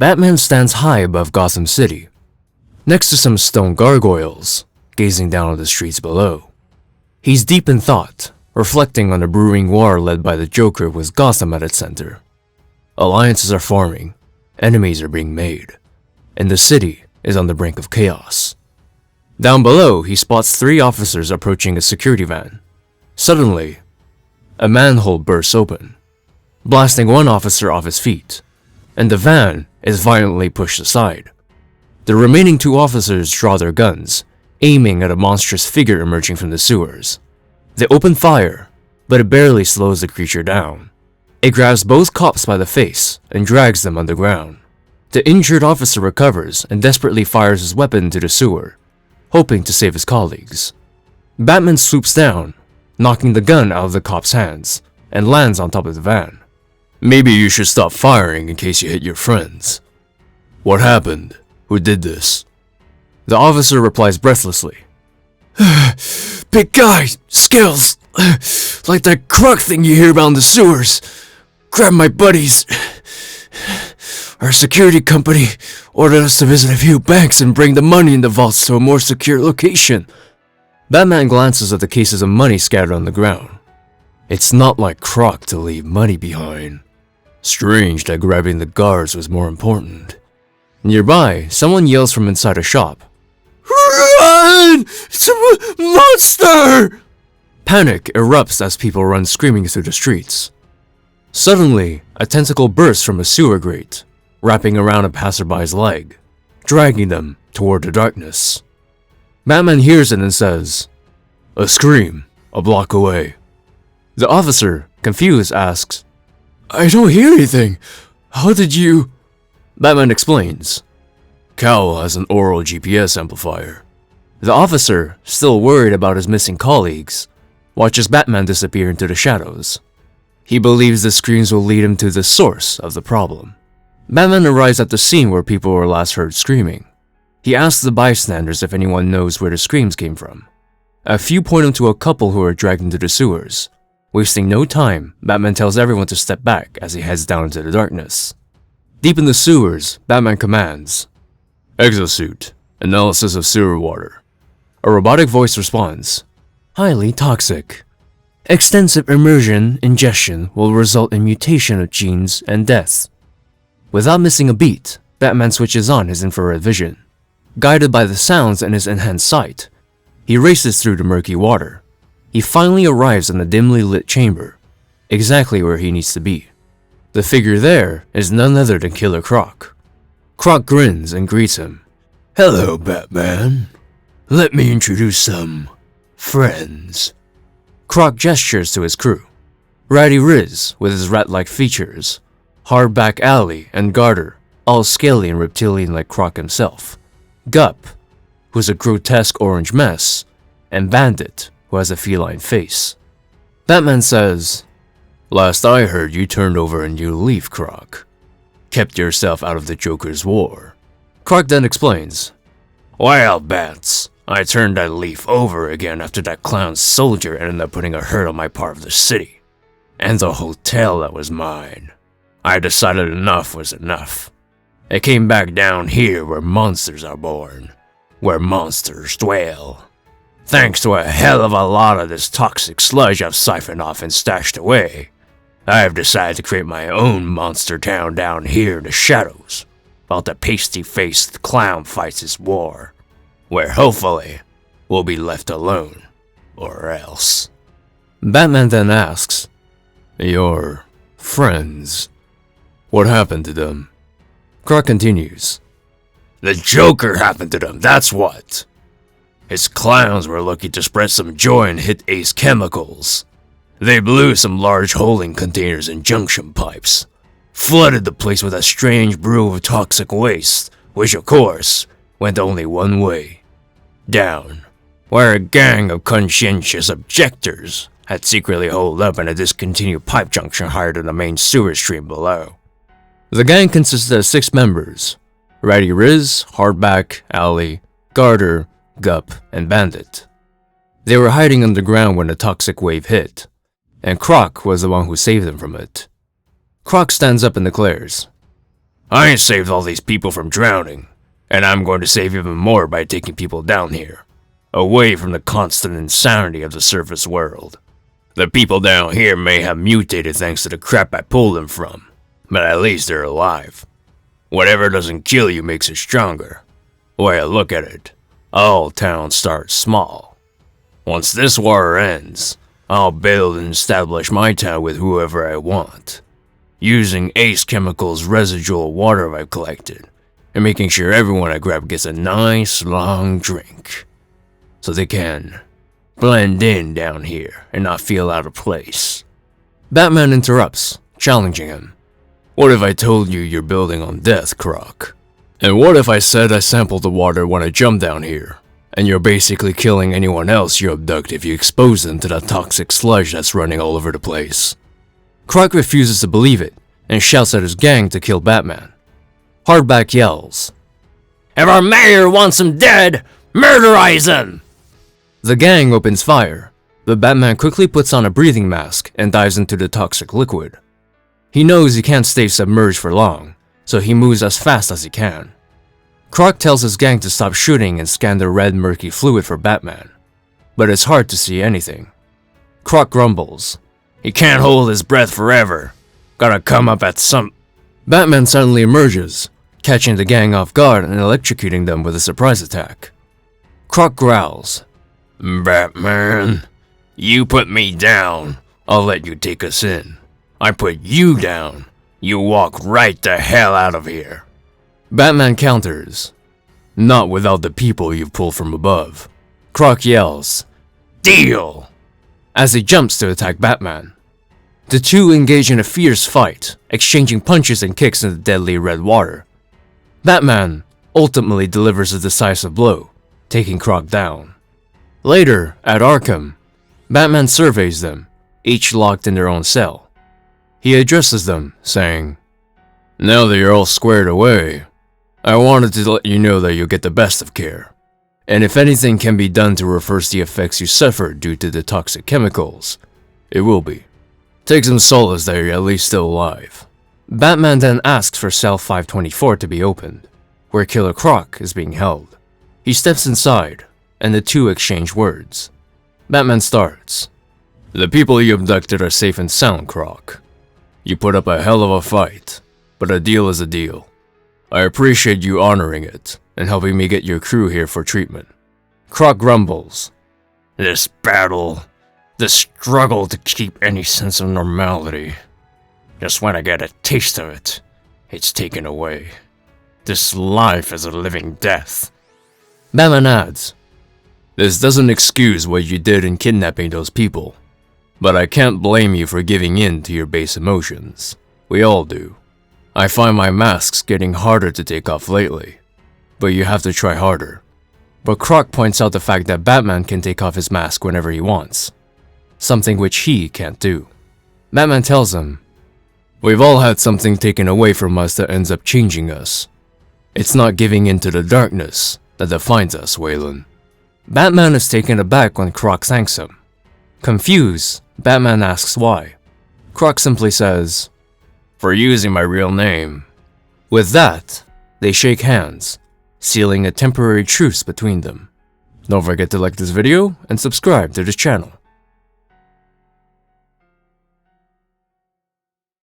Batman stands high above Gotham City, next to some stone gargoyles, gazing down on the streets below. He's deep in thought, reflecting on the brewing war led by the Joker with Gotham at its center. Alliances are forming, enemies are being made, and the city is on the brink of chaos. Down below, he spots 3 officers approaching a security van. Suddenly, a manhole bursts open, blasting one officer off his feet, and the van is violently pushed aside. The remaining 2 officers draw their guns, aiming at a monstrous figure emerging from the sewers. They open fire, but it barely slows the creature down. It grabs both cops by the face and drags them underground. The injured officer recovers and desperately fires his weapon into the sewer, hoping to save his colleagues. Batman swoops down, knocking the gun out of the cop's hands, and lands on top of the van. "Maybe you should stop firing in case you hit your friends." "What happened? Who did this?" The officer replies breathlessly. "Big guy, skills, like that Croc thing you hear about in the sewers. Grabbed my buddies. Our security company ordered us to visit a few banks and bring the money in the vaults to a more secure location." Batman glances at the cases of money scattered on the ground. It's not like Croc to leave money behind. Strange that grabbing the guards was more important. Nearby, someone yells from inside a shop. "Run! It's a monster!" Panic erupts as people run screaming through the streets. Suddenly, a tentacle bursts from a sewer grate, wrapping around a passerby's leg, dragging them toward the darkness. Batman hears it and says, "A scream, a block away." The officer, confused, asks, "I don't hear anything. How did you—" Batman explains, "Cal has an oral GPS amplifier." The officer, still worried about his missing colleagues, watches Batman disappear into the shadows. He believes the screams will lead him to the source of the problem. Batman arrives at the scene where people were last heard screaming. He asks the bystanders if anyone knows where the screams came from. A few point him to a couple who are dragged into the sewers. Wasting no time, Batman tells everyone to step back as he heads down into the darkness. Deep in the sewers, Batman commands, "Exosuit, analysis of sewer water." A robotic voice responds, "Highly toxic. Extensive immersion ingestion will result in mutation of genes and death." Without missing a beat, Batman switches on his infrared vision. Guided by the sounds and his enhanced sight, he races through the murky water. He finally arrives in a dimly lit chamber, exactly where he needs to be. The figure there is none other than Killer Croc. Croc grins and greets him. "Hello, Batman. Let me introduce some friends." Croc gestures to his crew. Ratty Riz, with his rat-like features, Hardback Alley and Garter, all scaly and reptilian like Croc himself. Gup, who's a grotesque orange mess, and Bandit, who has a feline face. Batman says, "Last I heard, you turned over a new leaf, Croc. Kept yourself out of the Joker's war." Croc then explains, "Well, Bats, I turned that leaf over again after that clown soldier ended up putting a hurt on my part of the city, and the hotel that was mine. I decided enough was enough. I came back down here where monsters are born, where monsters dwell. Thanks to a hell of a lot of this toxic sludge I've siphoned off and stashed away, I've decided to create my own monster town down here in the shadows, while the pasty-faced clown fights his war, where hopefully we'll be left alone, or else." Batman then asks, "Your friends, what happened to them?" Croc continues, "The Joker happened to them, that's what. His clowns were looking to spread some joy and hit Ace Chemicals. They blew some large holding containers and junction pipes, flooded the place with a strange brew of toxic waste, which of course went only one way, down, where a gang of conscientious objectors had secretly holed up in a discontinued pipe junction higher than the main sewer stream below." The gang consisted of 6 members: Ratty Riz, Hardback, Alley, Garter, Gup, and Bandit. They were hiding underground when the toxic wave hit, and Croc was the one who saved them from it. Croc stands up and declares, I saved all these people from drowning, and I'm going to save even more by taking people down here, away from the constant insanity of the surface world. The people down here may have mutated thanks to the crap I pulled them from, but at least they're alive. Whatever doesn't kill you makes you stronger. Way I look at it, all towns start small. Once this war ends, I'll build and establish my town with whoever I want, using Ace Chemicals' residual water I've collected, and making sure everyone I grab gets a nice long drink, so they can blend in down here and not feel out of place. Batman interrupts, challenging him. What if I told you you're building on death, Croc? And what if I said I sampled the water when I jumped down here, and you're basically killing anyone else you abduct if you expose them to that toxic sludge that's running all over the place? Croc refuses to believe it, and shouts at his gang to kill Batman. Hardback yells, "If our mayor wants him dead, murderize him!" The gang opens fire, but Batman quickly puts on a breathing mask and dives into the toxic liquid. He knows he can't stay submerged for long, so he moves as fast as he can. Croc tells his gang to stop shooting and scan the red murky fluid for Batman, but it's hard to see anything. Croc grumbles, "He can't hold his breath forever. Gotta come up at some..." Batman suddenly emerges, catching the gang off guard and electrocuting them with a surprise attack. Croc growls, "Batman, you put me down, I'll let you take us in. I put you down, you walk right the hell out of here." Batman counters, "Not without the people you've pulled from above." Croc yells, "Deal!" as he jumps to attack Batman. The two engage in a fierce fight, exchanging punches and kicks in the deadly red water. Batman ultimately delivers a decisive blow, taking Croc down. Later, at Arkham, Batman surveys them, each locked in their own cell. He addresses them, saying, "Now that you're all squared away, I wanted to let you know that you'll get the best of care. And if anything can be done to reverse the effects you suffered due to the toxic chemicals, it will be. Take some solace that you're at least still alive." Batman then asks for Cell 524 to be opened, where Killer Croc is being held. He steps inside, and the two exchange words. Batman starts, "The people you abducted are safe and sound, Croc. You put up a hell of a fight, but a deal is a deal. I appreciate you honoring it and helping me get your crew here for treatment." Croc grumbles, "This battle, this struggle to keep any sense of normality. Just when I get a taste of it, it's taken away. This life is a living death." Batman adds, "This doesn't excuse what you did in kidnapping those people, but I can't blame you for giving in to your base emotions. We all do. I find my masks getting harder to take off lately, but you have to try harder." But Croc points out the fact that Batman can take off his mask whenever he wants, something which he can't do. Batman tells him, "We've all had something taken away from us that ends up changing us. It's not giving in to the darkness that defines us, Waylon." Batman is taken aback when Croc thanks him. Confused, Batman asks why. Croc simply says, "For using my real name." With that, they shake hands, sealing a temporary truce between them. Don't forget to like this video and subscribe to this channel.